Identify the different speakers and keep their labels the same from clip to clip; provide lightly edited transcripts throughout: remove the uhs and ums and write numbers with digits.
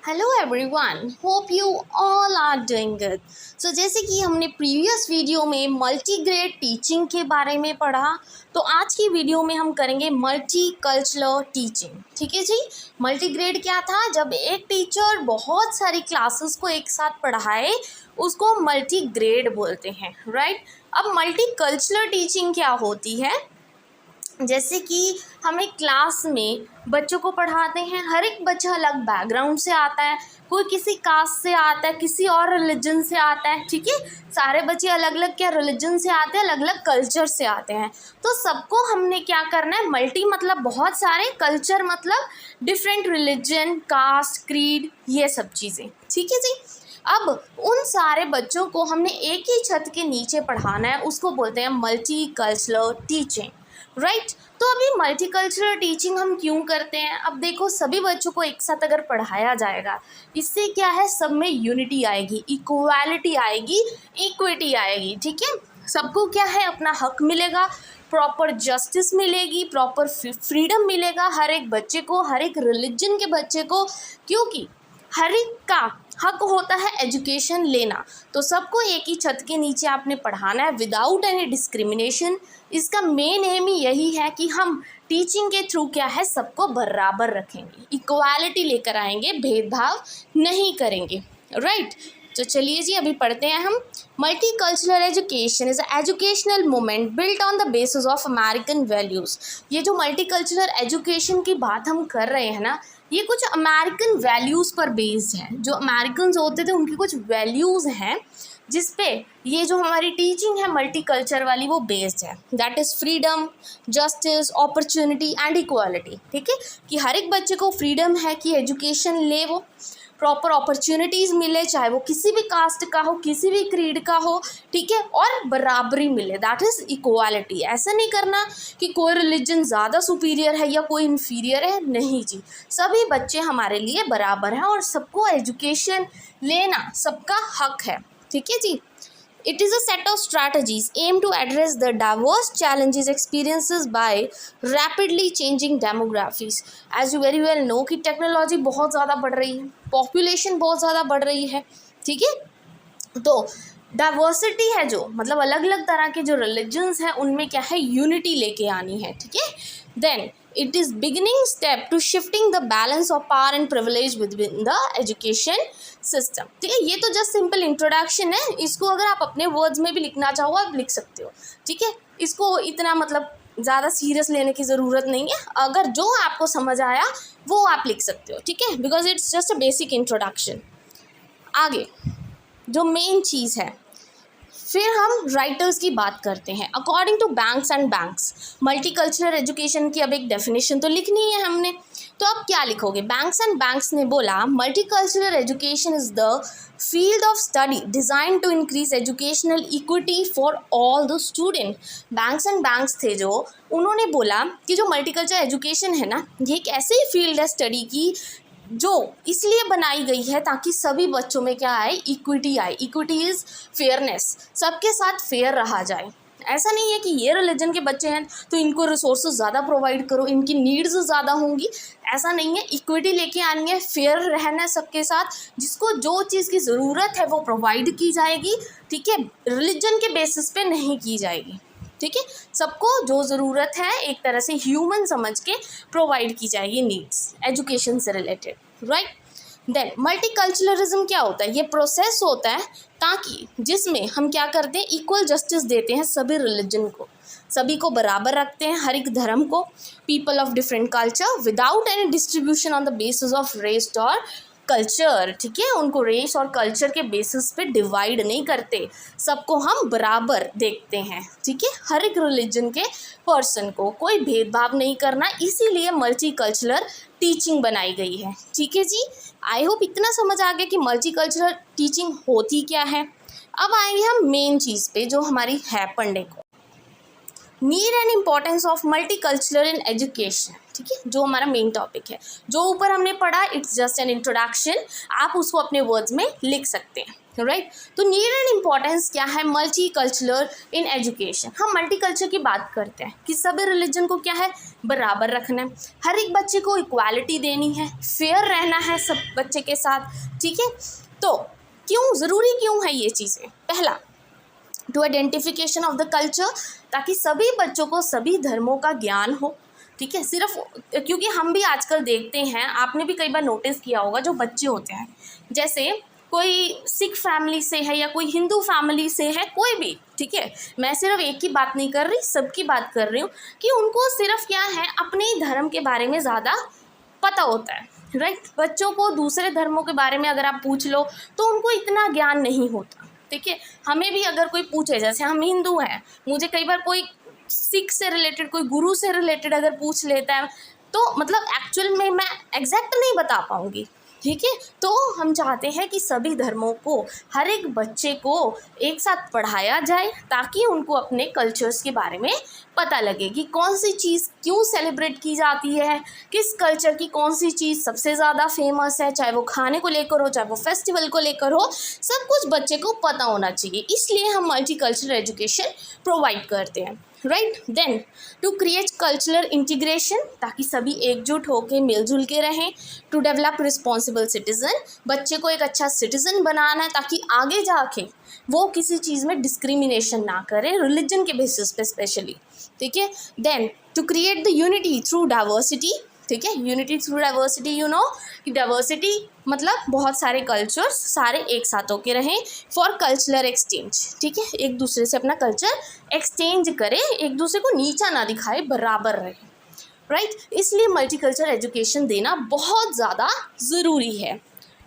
Speaker 1: Hello everyone, hope you all are doing good. So जैसे कि हमने प्रीवियस वीडियो में मल्टीग्रेड टीचिंग के बारे में पढ़ा, तो आज की वीडियो में हम करेंगे मल्टी कल्चरल टीचिंग। ठीक है जी। मल्टीग्रेड क्या था? जब एक टीचर बहुत सारी क्लासेस को एक साथ पढ़ाए उसको मल्टीग्रेड बोलते हैं, राइट। अब मल्टी कल्चरल टीचिंग क्या होती है? जैसे कि हम एक क्लास में बच्चों को पढ़ाते हैं, हर एक बच्चा अलग बैकग्राउंड से आता है, कोई किसी कास्ट से आता है, किसी और रिलीजन से आता है, ठीक है। सारे बच्चे अलग अलग क्या रिलीजन से आते हैं, अलग अलग कल्चर से आते हैं। तो सबको हमने क्या करना है, मल्टी मतलब बहुत सारे, कल्चर मतलब डिफरेंट रिलीजन, कास्ट, क्रीड, ये सब चीज़ें, ठीक है जी। अब उन सारे बच्चों को हमने एक ही छत के नीचे पढ़ाना है, उसको बोलते हैं मल्टी कल्चरल टीचिंग, राइट। तो अभी मल्टीकल्चरल टीचिंग हम क्यों करते हैं? अब देखो, सभी बच्चों को एक साथ अगर पढ़ाया जाएगा, इससे क्या है, सब में यूनिटी आएगी, इक्वालिटी आएगी, इक्विटी आएगी, ठीक है। सबको क्या है, अपना हक मिलेगा, प्रॉपर जस्टिस मिलेगी, प्रॉपर फ्रीडम मिलेगा हर एक बच्चे को, हर एक रिलीजन के बच्चे को, क्योंकि हर एक का हक होता है एजुकेशन लेना। तो सबको एक ही छत के नीचे आपने पढ़ाना है विदाउट एनी डिस्क्रिमिनेशन। इसका मेन एम ही यही है कि हम टीचिंग के थ्रू क्या है, सबको बराबर रखेंगे, इक्वालिटी लेकर आएंगे, भेदभाव नहीं करेंगे, राइट। तो चलिए जी, अभी पढ़ते हैं हम। Multi cultural education is educational movement built on the basis of American values. ये जो मल्टी कल्चरल एजुकेशन की बात हम कर रहे हैं ना, ये कुछ अमेरिकन वैल्यूज़ पर बेस्ड है। जो अमेरिकन होते थे उनकी कुछ वैल्यूज़ हैं जिस पे ये जो हमारी टीचिंग है मल्टी कल्चर वाली, वो बेस्ड है। That is freedom, justice, opportunity and equality, ठीक है। कि हर एक बच्चे को फ्रीडम है कि एजुकेशन ले, वो प्रॉपर अपॉर्चुनिटीज़ मिले, चाहे वो किसी भी कास्ट का हो, किसी भी क्रीड का हो, ठीक है, और बराबरी मिले, दैट इज़ इक्वालिटी। ऐसा नहीं करना कि कोई रिलीजन ज़्यादा सुपीरियर है या कोई इन्फीरियर है, नहीं जी। सभी बच्चे हमारे लिए बराबर हैं और सबको एजुकेशन लेना सबका हक है, ठीक है जी। It is a set of strategies aimed to address the diverse challenges experienced by rapidly changing demographies. As you very well know कि टेक्नोलॉजी बहुत ज़्यादा बढ़ रही है, पॉपुलेशन बहुत ज़्यादा बढ़ रही है, ठीक है। तो डाइवर्सिटी है, जो मतलब अलग अलग तरह के जो रिलीजन्स हैं उनमें क्या है, यूनिटी लेके आनी है, ठीक है। Then it is beginning step to shifting the balance of power and privilege within the education system, ठीक है। ये तो जस्ट सिंपल इंट्रोडक्शन है, इसको अगर आप अपने वर्ड्स में भी लिखना चाहो आप लिख सकते हो, ठीक है। इसको इतना मतलब ज़्यादा सीरियस लेने की ज़रूरत नहीं है, अगर जो आपको समझ आया वो आप लिख सकते हो, ठीक है, because it's just a basic introduction. आगे जो मेन चीज़ है, फिर हम राइटर्स की बात करते हैं। According to Banks and Banks, multicultural education की अब एक डेफिनेशन तो लिखनी है हमने, तो अब क्या लिखोगे? बैंक्स एंड बैंक्स ने बोला multicultural education is the field of study design to increase educational equity for all the student. Banks and Banks थे जो, उन्होंने बोला कि जो मल्टीकल्चरल एजुकेशन है ना, ये एक ऐसी फील्ड है स्टडी की जो इसलिए बनाई गई है ताकि सभी बच्चों में क्या आए, इक्विटी आए। इक्विटी इज़ फेयरनेस, सबके साथ फेयर रहा जाए। ऐसा नहीं है कि ये रिलीजन के बच्चे हैं तो इनको रिसोर्सेज ज़्यादा प्रोवाइड करो, इनकी नीड्स ज़्यादा होंगी, ऐसा नहीं है। इक्विटी लेके आनी है, फेयर रहना है सबके साथ, जिसको जो चीज़ की ज़रूरत है वो प्रोवाइड की जाएगी, ठीक है, रिलीजन के बेसिस पे नहीं की जाएगी, ठीक है। सबको जो ज़रूरत है एक तरह से ह्यूमन समझ के प्रोवाइड की जाएगी नीड्स एजुकेशन से रिलेटेड, राइट। देन मल्टीकल्चरलिज्म क्या होता है? ये प्रोसेस होता है ताकि जिसमें हम क्या करते हैं, इक्वल जस्टिस देते हैं सभी रिलीजन को, सभी को बराबर रखते हैं, हर एक धर्म को, people of different culture without any distribution on the basis of race और कल्चर, ठीक है। उनको रेस और कल्चर के बेसिस पे डिवाइड नहीं करते, सबको हम बराबर देखते हैं, ठीक है। हर एक रिलीजन के पर्सन को कोई भेदभाव नहीं करना, इसीलिए मल्टीकल्चरल टीचिंग बनाई गई है, ठीक है जी। आई होप इतना समझ आ गया कि मल्टीकल्चरल टीचिंग होती क्या है। अब आएंगे हम मेन चीज़ पे जो हमारी है पढ़ने को, need and importance of multicultural in education, ठीक है, जो हमारा मेन टॉपिक है। जो ऊपर हमने पढ़ा इट्स जस्ट एन इंट्रोडक्शन, आप उसको अपने वर्ड्स में लिख सकते हैं, राइट। तो नीड एंड इम्पोर्टेंस क्या है मल्टी कल्चरल इन एजुकेशन। हम मल्टी कल्चर की बात करते हैं कि सभी रिलीजन को क्या है बराबर रखना है, हर एक बच्चे को इक्वालिटी देनी है, फेयर रहना है सब बच्चे के साथ, ठीक है। तो क्यों ज़रूरी क्यों है ये चीज़ें? पहला, to identification of the culture, ताकि सभी बच्चों को सभी धर्मों का ज्ञान हो, ठीक है। सिर्फ क्योंकि हम भी आजकल देखते हैं, आपने भी कई बार नोटिस किया होगा, जो बच्चे होते हैं जैसे कोई सिख फैमिली से है या कोई हिंदू फैमिली से है, कोई भी, ठीक है, मैं सिर्फ एक की बात नहीं कर रही, सबकी बात कर रही हूँ कि उनको सिर्फ क्या है अपने ही धर्म के बारे में ज़्यादा पता होता है, राइट। बच्चों को दूसरे धर्मों के बारे में अगर आप पूछ लो तो उनको इतना ज्ञान नहीं होता, ठीक है। हमें भी अगर कोई पूछे, जैसे हम हिंदू हैं, मुझे कई बार कोई सिख से रिलेटेड, कोई गुरु से रिलेटेड अगर पूछ लेता है तो मतलब एक्चुअल में मैं एग्जैक्ट नहीं बता पाऊँगी, ठीक है। तो हम चाहते हैं कि सभी धर्मों को, हर एक बच्चे को एक साथ पढ़ाया जाए, ताकि उनको अपने कल्चर्स के बारे में पता लगे कि कौन सी चीज़ क्यों सेलिब्रेट की जाती है, किस कल्चर की कौन सी चीज़ सबसे ज़्यादा फेमस है, चाहे वो खाने को लेकर हो, चाहे वो फेस्टिवल को लेकर हो, सब कुछ बच्चे को पता होना चाहिए। इसलिए हम मल्टी कल्चरल एजुकेशन प्रोवाइड करते हैं, right. Then to create cultural integration, ताकि सभी एकजुट होकर मिलजुल के रहें। टू डेवलप रिस्पॉन्सिबल सिटीज़न, बच्चे को एक अच्छा सिटीज़न बनाना है, ताकि आगे जाके वो किसी चीज़ में डिस्क्रिमिनेशन ना करे, रिलीजन के बेसिस पे स्पेशली, ठीक है। Then to create the unity through diversity, ठीक है। Unity through diversity, you know कि डाइवर्सिटी मतलब बहुत सारे कल्चर्स सारे एक साथ होके रहें, फॉर कल्चरल एक्सचेंज, ठीक है। एक दूसरे से अपना कल्चर एक्सचेंज करें, एक दूसरे को नीचा ना दिखाए, बराबर रहे, राइट। इसलिए मल्टीकल्चरल एजुकेशन देना बहुत ज़्यादा ज़रूरी है,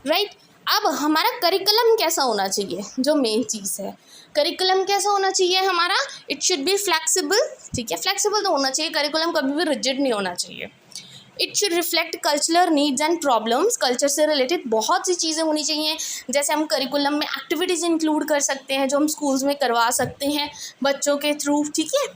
Speaker 1: राइट। अब हमारा करिकुलम कैसा होना चाहिए, जो मेन चीज़ है, करिकुलम कैसा होना चाहिए हमारा, इट शुड बी फ्लेक्सिबल, ठीक है। फ्लेक्सिबल तो होना चाहिए, करिकुलम कभी भी रिजिड नहीं होना चाहिए। It should reflect cultural needs and problems, culture से रिलेटेड बहुत सी चीज़ें होनी चाहिए, जैसे हम करिकुलम में एक्टिविटीज़ इंक्लूड कर सकते हैं, जो हम स्कूल्स में करवा सकते हैं बच्चों के थ्रू, ठीक है।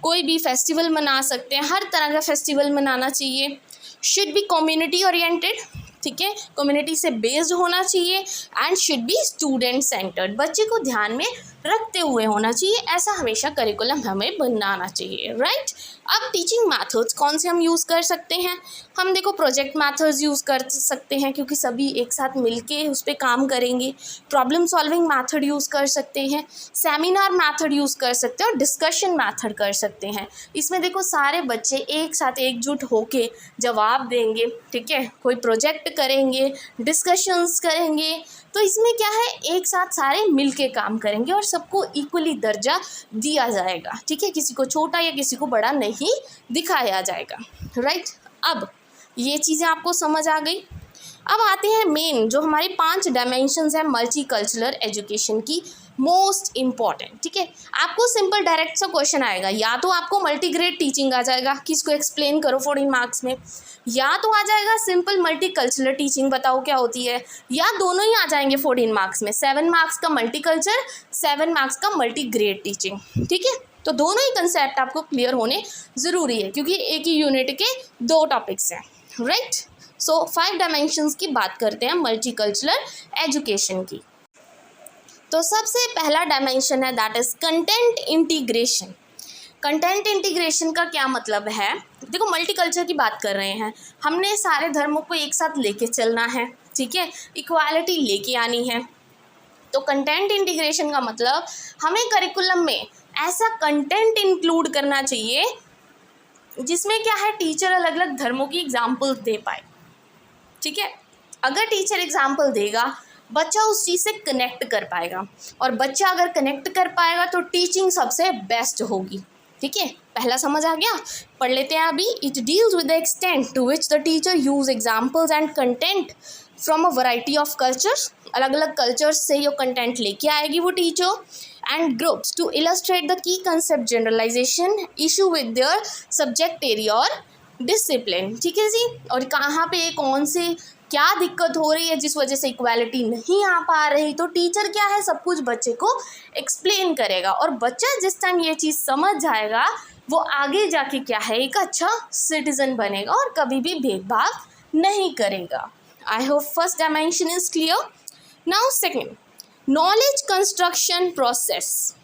Speaker 1: कोई भी फेस्टिवल मना सकते हैं, हर तरह का फेस्टिवल मनाना चाहिए। शुड बी कम्युनिटी ओरिएंटेड, ठीक है, कम्युनिटी से बेस्ड होना चाहिए। And should be student centred, बच्चे को ध्यान में रखते हुए होना चाहिए, ऐसा हमेशा करिकुलम हमें बनाना चाहिए, राइट। अब टीचिंग मेथड्स कौन से हम यूज़ कर सकते हैं, हम देखो प्रोजेक्ट मेथड्स यूज़ कर सकते हैं, क्योंकि सभी एक साथ मिलके उस पर काम करेंगे। प्रॉब्लम सॉल्विंग मेथड यूज़ कर सकते हैं, सेमिनार मेथड यूज़ कर सकते हैं, और डिस्कशन मेथड कर सकते हैं। इसमें देखो सारे बच्चे एक साथ एकजुट होके जवाब देंगे, ठीक है, कोई प्रोजेक्ट करेंगे, डिस्कशंस करेंगे, तो इसमें क्या है एक साथ सारे मिलके काम करेंगे और सबको इक्वली दर्जा दिया जाएगा, ठीक है, किसी को छोटा या किसी को बड़ा नहीं दिखाया जाएगा, राइट। अब ये चीज़ें आपको समझ आ गई। अब आते हैं मेन जो हमारे 5 डायमेंशंस हैं मल्टी कल्चरल एजुकेशन की, मोस्ट इम्पॉर्टेंट, ठीक है। आपको सिंपल डायरेक्ट सा क्वेश्चन आएगा, या तो आपको मल्टीग्रेड टीचिंग आ जाएगा कि इसको एक्सप्लेन करो 14 मार्क्स में, या तो आ जाएगा सिंपल मल्टी कल्चरल टीचिंग बताओ क्या होती है, या दोनों ही आ जाएंगे 14 मार्क्स में, 7 मार्क्स का मल्टी कल्चर, 7 मार्क्स का मल्टीग्रेड टीचिंग, ठीक है। तो दोनों ही कंसेप्ट आपको क्लियर होने ज़रूरी है, क्योंकि एक ही यूनिट के 2 टॉपिक्स हैं, राइट। सो 5 डायमेंशंस की बात करते हैं मल्टीकल्चरल एजुकेशन की। तो सबसे पहला डायमेंशन है that is content integration. Content integration का क्या मतलब है, देखो मल्टीकल्चर की बात कर रहे हैं, हमने सारे धर्मों को एक साथ लेके चलना है, ठीक है, इक्वालिटी लेके आनी है। तो कंटेंट इंटीग्रेशन का मतलब हमें करिकुलम में ऐसा कंटेंट इंक्लूड करना चाहिए जिसमें क्या है टीचर अलग अलग धर्मों की एग्जाम्पल्स दे पाए, ठीक है। अगर टीचर एग्जाम्पल देगा बच्चा उस चीज़ से कनेक्ट कर पाएगा, और बच्चा अगर कनेक्ट कर पाएगा तो टीचिंग सबसे बेस्ट होगी, ठीक है। पहला समझ आ गया, पढ़ लेते हैं अभी। It deals with the extent to which the teacher use examples and content from a variety of cultures, अलग अलग कल्चर्स से ये कंटेंट लेके आएगी वो teacher, and groups to illustrate the key concept generalization issue with their subject area और discipline, ठीक है जी। और कहाँ पे कौन से क्या दिक्कत हो रही है जिस वजह से इक्वालिटी नहीं आ पा रही, तो टीचर क्या है सब कुछ बच्चे को एक्सप्लेन करेगा, और बच्चा जिस टाइम ये चीज़ समझ जाएगा वो आगे जाके क्या है एक अच्छा सिटीजन बनेगा और कभी भी भेदभाव नहीं करेगा। I hope first dimension is clear. Now second, knowledge construction process.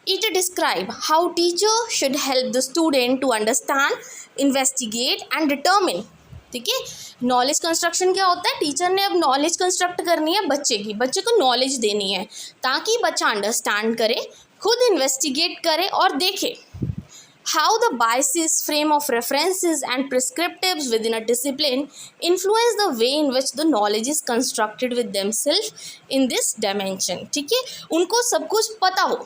Speaker 1: It describe how teacher should help the student to understand, investigate and determine. ठीक है, नॉलेज कंस्ट्रक्शन क्या होता है, टीचर ने अब नॉलेज कंस्ट्रक्ट करनी है बच्चे की, बच्चे को नॉलेज देनी है ताकि बच्चा अंडरस्टैंड करे, खुद इन्वेस्टिगेट करे और देखे how the biases, frame of references and prescriptives within a discipline influence the way in which the knowledge is constructed with themselves in this dimension. ठीक है, उनको सब कुछ पता हो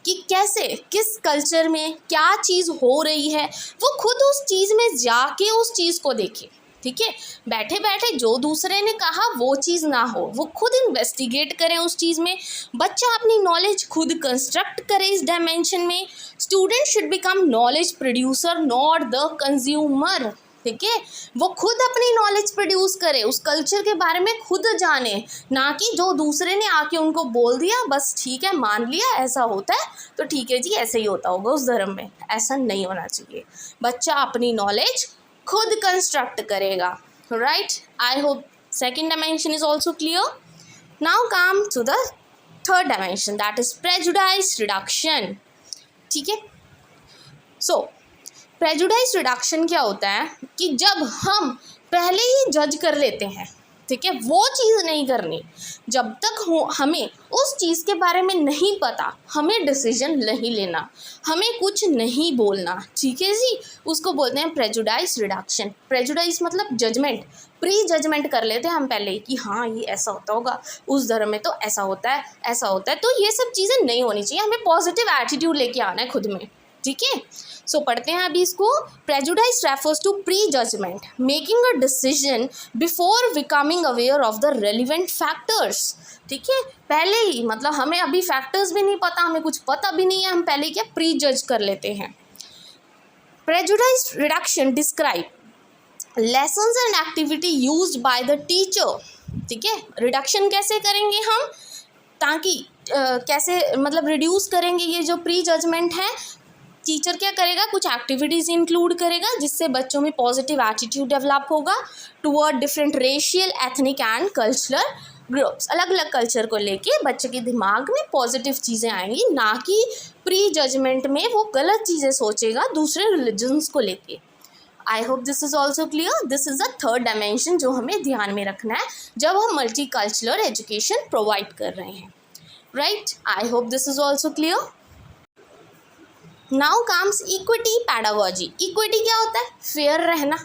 Speaker 1: कि कैसे किस कल्चर में क्या चीज़ हो रही है, वो खुद उस चीज़ में जाके उस चीज़ को देखे। ठीक है, बैठे बैठे जो दूसरे ने कहा वो चीज़ ना हो, वो खुद इन्वेस्टिगेट करें उस चीज़ में, बच्चा अपनी नॉलेज खुद कंस्ट्रक्ट करे इस डायमेंशन में। Student should become knowledge producer not the consumer. ठीक है, वो खुद अपनी नॉलेज प्रोड्यूस करे, उस कल्चर के बारे में खुद जाने, ना कि जो दूसरे ने आके उनको बोल दिया बस ठीक है मान लिया ऐसा होता है तो ठीक है जी ऐसे ही होता होगा उस धर्म में। ऐसा नहीं होना चाहिए, बच्चा अपनी नॉलेज खुद कंस्ट्रक्ट करेगा। Right, I hope second dimension is also clear. Now come to the third dimension, that is prejudice reduction. ठीक है, सो प्रेजुडाइज रिडक्शन क्या होता है कि जब हम पहले ही जज कर लेते हैं, ठीक है, वो चीज़ नहीं करनी, जब तक हमें उस चीज़ के बारे में नहीं पता हमें डिसीजन नहीं लेना, हमें कुछ नहीं बोलना। ठीक है जी, उसको बोलते हैं प्रेजुडाइज रिडक्शन। प्रेजुडाइज मतलब जजमेंट, प्री जजमेंट कर लेते हैं हम पहले ही कि हाँ ये ऐसा होता होगा, उस धर्म में तो ऐसा होता है ऐसा होता है, तो ये सब चीज़ें नहीं होनी चाहिए, हमें पॉजिटिव एटीट्यूड लेके आना है खुद में। ठीक है, सो पढ़ते हैं अभी इसको। Prejudice refers to pre judgement, making a decision before becoming aware of the relevant factors. ठीक है, पहले ही मतलब हमें अभी फैक्टर्स भी नहीं पता, हमें कुछ पता भी नहीं है, हम पहले क्या प्री जज कर लेते हैं। Prejudice reduction describe lessons and activity used by the teacher. ठीक है, रिडक्शन कैसे करेंगे हम, ताकि कैसे मतलब रिड्यूस करेंगे ये जो प्री जजमेंट है। टीचर क्या करेगा, कुछ एक्टिविटीज़ इंक्लूड करेगा जिससे बच्चों में पॉजिटिव एटीट्यूड डेवलप होगा toward different racial, ethnic and cultural groups. अलग अलग कल्चर को लेके बच्चे के दिमाग में पॉजिटिव चीज़ें आएंगी, ना कि प्री जजमेंट में वो गलत चीज़ें सोचेगा दूसरे रिलीजन्स को लेके। आई hope this is also clear. This is the third dimension जो हमें ध्यान में रखना है जब हम मल्टी कल्चरल एजुकेशन प्रोवाइड कर रहे हैं। Right, I hope this is also clear. Now comes equity pedagogy. Equity क्या होता है, फेयर रहना,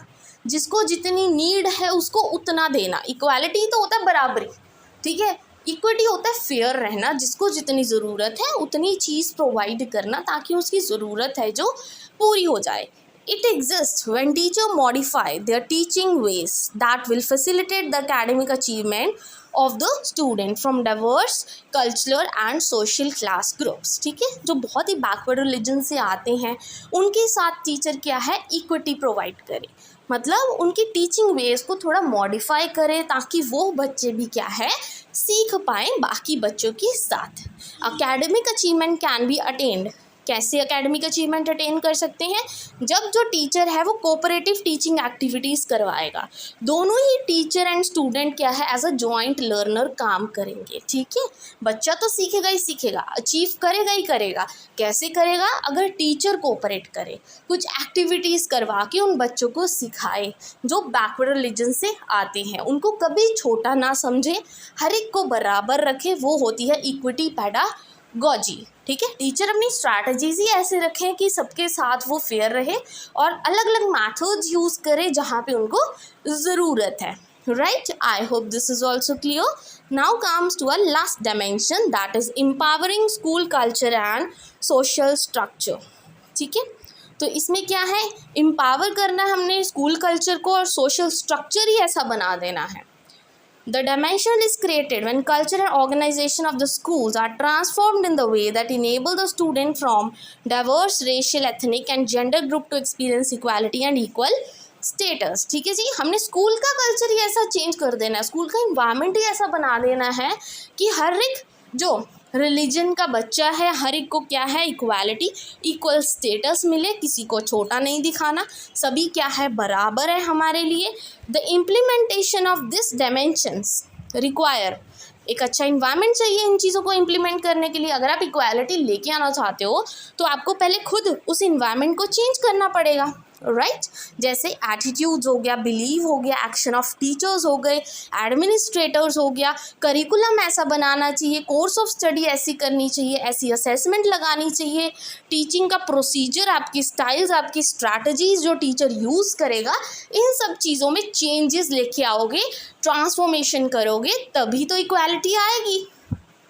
Speaker 1: जिसको जितनी नीड है उसको उतना देना। इक्वालिटी तो होता है बराबरी, ठीक है, इक्विटी होता है फेयर रहना, जिसको जितनी ज़रूरत है उतनी चीज़ प्रोवाइड करना ताकि उसकी ज़रूरत है जो पूरी हो जाए। It exists when teachers modify their teaching ways that will facilitate the academic achievement of the student from diverse cultural and social class groups। ठीक है, जो बहुत ही बैकवर्ड रिलीजन से आते हैं उनके साथ टीचर क्या है, इक्विटी प्रोवाइड करे, मतलब उनकी टीचिंग वेज को थोड़ा मॉडिफाई करे ताकि वो बच्चे भी क्या है सीख पाएँ बाकी बच्चों के साथ। Academic achievement can be attend. कैसे एकेडमिक अचीवमेंट अटेन कर सकते हैं, जब जो टीचर है वो कोऑपरेटिव टीचिंग एक्टिविटीज़ करवाएगा, दोनों ही टीचर एंड स्टूडेंट क्या है एज अ जॉइंट लर्नर काम करेंगे। ठीक है, बच्चा तो सीखेगा ही सीखेगा, अचीव करेगा ही करेगा। कैसे करेगा, अगर टीचर कोऑपरेट करे, कुछ एक्टिविटीज़ करवा के उन बच्चों को सिखाए जो बैकवर्ड रिलीजन से आते हैं, उनको कभी छोटा ना समझे, हर एक को बराबर रखे, वो होती है इक्विटी पैडागोजी। ठीक है, टीचर अपनी स्ट्रैटेजीज ही ऐसे रखें कि सबके साथ वो फेयर रहे और अलग अलग मैथड्स यूज़ करें जहाँ पे उनको ज़रूरत है। Right, I hope this is also clear. Now comes to a last dimension, that is empowering school culture and social structure. ठीक है, तो इसमें क्या है, एम्पावर करना है हमने स्कूल कल्चर को और सोशल स्ट्रक्चर ही ऐसा बना देना है। The dimension is created when culture and organization of the schools are transformed in the way that enable the student from diverse racial, ethnic and gender group to experience equality and equal status। ठीक है जी, हमने school का culture ही ऐसा change कर देना है, school का environment ही ऐसा बना देना है कि हर एक जो रिलीजन का बच्चा है हर एक को क्या है इक्वालिटी, इक्वल स्टेटस मिले, किसी को छोटा नहीं दिखाना, सभी क्या है बराबर है हमारे लिए। The implementation of this dimensions require एक अच्छा इन्वायरमेंट चाहिए इन चीज़ों को इम्प्लीमेंट करने के लिए। अगर आप इक्वालिटी लेके आना चाहते हो तो आपको पहले खुद उस इन्वायरमेंट को चेंज करना पड़ेगा, राइट। जैसे एटीट्यूड्स हो गया, बिलीव हो गया, एक्शन ऑफ टीचर्स हो गए, एडमिनिस्ट्रेटर्स हो गया, करिकुलम ऐसा बनाना चाहिए, कोर्स ऑफ स्टडी ऐसी करनी चाहिए, ऐसी असेसमेंट लगानी चाहिए, टीचिंग का प्रोसीजर, आपकी स्टाइल्स, आपकी स्ट्रैटेजीज जो टीचर यूज़ करेगा, इन सब चीज़ों में चेंजेस लेके आओगे, ट्रांसफॉर्मेशन करोगे, तभी तो इक्वालिटी आएगी।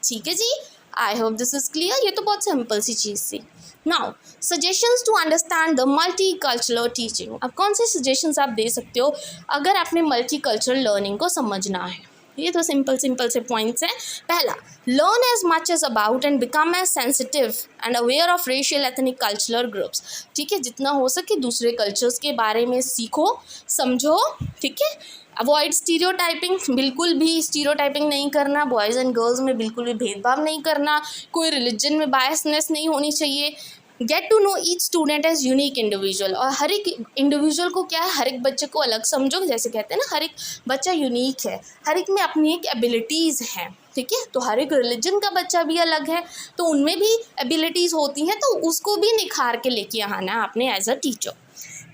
Speaker 1: ठीक है जी, I hope this is clear. ये तो बहुत सिंपल सी चीज़ थी। Now suggestions to understand the multicultural teaching. अब कौन से सजेशंस आप दे सकते हो अगर आपने मल्टी कल्चरल लर्निंग को समझना है? ये तो सिंपल से पॉइंट्स हैं। पहला, learn as much as about and become as sensitive and aware of racial ethnic cultural groups. ठीक है, जितना हो सके दूसरे कल्चर्स के बारे में सीखो, समझो। ठीक है, अवॉइड स्टीरियोटाइपिंग, बिल्कुल भी स्टीरियोटाइपिंग नहीं करना, बॉयज़ एंड गर्ल्स में बिल्कुल भी भेदभाव नहीं करना, कोई रिलीजन में बायसनेस नहीं होनी चाहिए। Get to know each student as unique individual, और हर एक इंडिविजुअल को क्या है, हर एक बच्चे को अलग समझो। जैसे कहते हैं ना, हर एक बच्चा यूनिक है, हर एक में अपनी एक एबिलिटीज़ हैं। ठीक है, तो हर एक रिलीजन का बच्चा भी अलग है, तो उनमें भी एबिलिटीज़ होती हैं, तो उसको भी निखार के लेके आना है आपने as a teacher.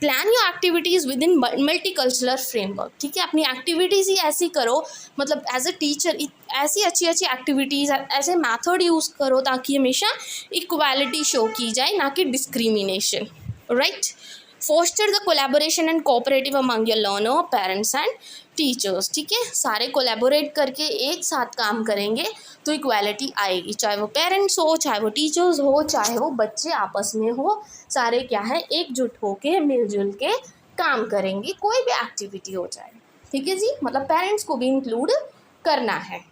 Speaker 1: Plan your activities within multicultural framework. ठीक है, अपनी एक्टिविटीज़ ही ऐसी करो, मतलब एज अ टीचर ऐसी अच्छी एक्टिविटीज़, ऐसे मैथड यूज़ करो ताकि हमेशा इक्वालिटी शो की जाए, ना कि discrimination, right. Foster the collaboration and cooperative among your learner, parents and teachers. ठीक है, सारे कोलैबोरेट करके एक साथ काम करेंगे तो इक्वालिटी आएगी, चाहे वो पेरेंट्स हो, चाहे वो टीचर्स हो, चाहे वो बच्चे आपस में हो, सारे क्या है, एकजुट होके मिलजुल के काम करेंगे, कोई भी एक्टिविटी हो जाए। ठीक है जी, मतलब पेरेंट्स को भी इंक्लूड करना है।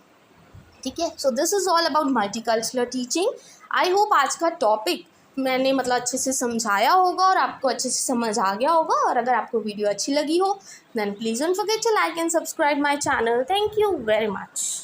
Speaker 1: ठीक है, so this is all about multicultural teaching. I hope आज का टॉपिक मैंने मतलब अच्छे से समझाया होगा और आपको अच्छे से समझ आ गया होगा। और अगर आपको वीडियो अच्छी लगी हो then please don't forget to like and subscribe my channel. Thank you very much.